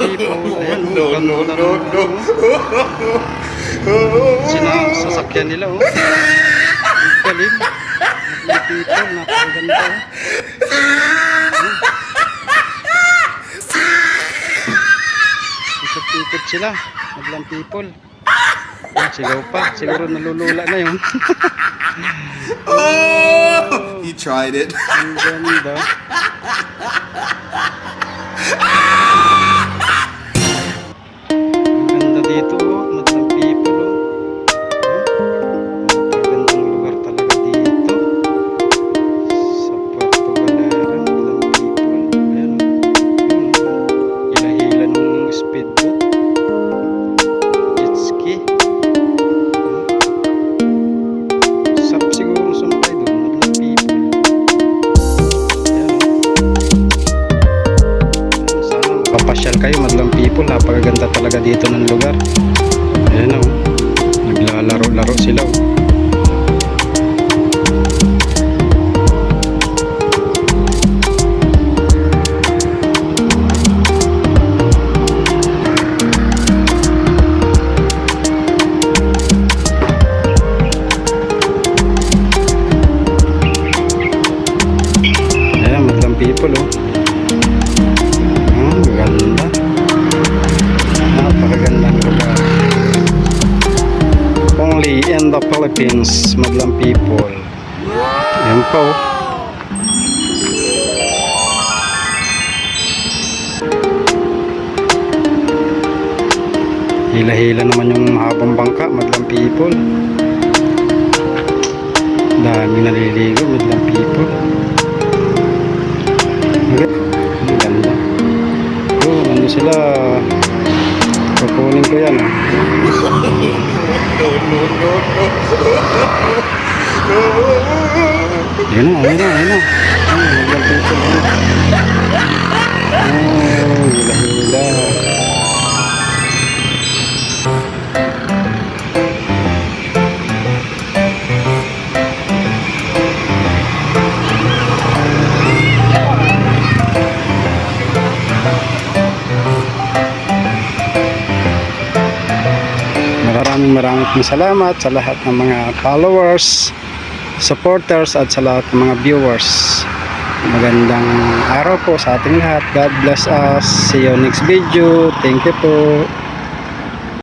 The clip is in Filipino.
people. Ayan, No, no, ganda no, ng, no. sasakyan nila, oh. Ang galing. Mga people, napakaganda, oh. Ikot-ikot sila, madlang people. Sigaw pa, siguro nalulula na yun. Oh, he tried it. Ang ganda. Ang ganda dito, oh. Madlang people, oh. Napakagandang lugar talaga dito. Sa Puerto Galera, madlang people. Ayan, oh. Hila-hila ng speedboat. Jet ski. Sap siguro sumakay doon, madlang people. Ayan, oh. Sana makapasyal kayo, madlang people. Napakaganda talaga dito ng lugar. Ayan, oh. Naglalaro-laro sila, oh. Ayan, madlang people, oh. Ang ganda. Napakagandang lugar. Only in the Philippines, madlang people. Ayan po. Hila-hila naman yung mahabang bangka, madlang people. Daming naliligo, madlang people. Ang ganda. Oh, ano sila? Kukunin ko yan. No, no, no, no. Ayun na, ayun na, ayun na. Madlang people. Oh, hila-hila. Maraming salamat sa lahat ng mga followers, supporters at sa lahat ng mga viewers. Magandang araw po sa ating lahat. God bless us. See you next video. Thank you po.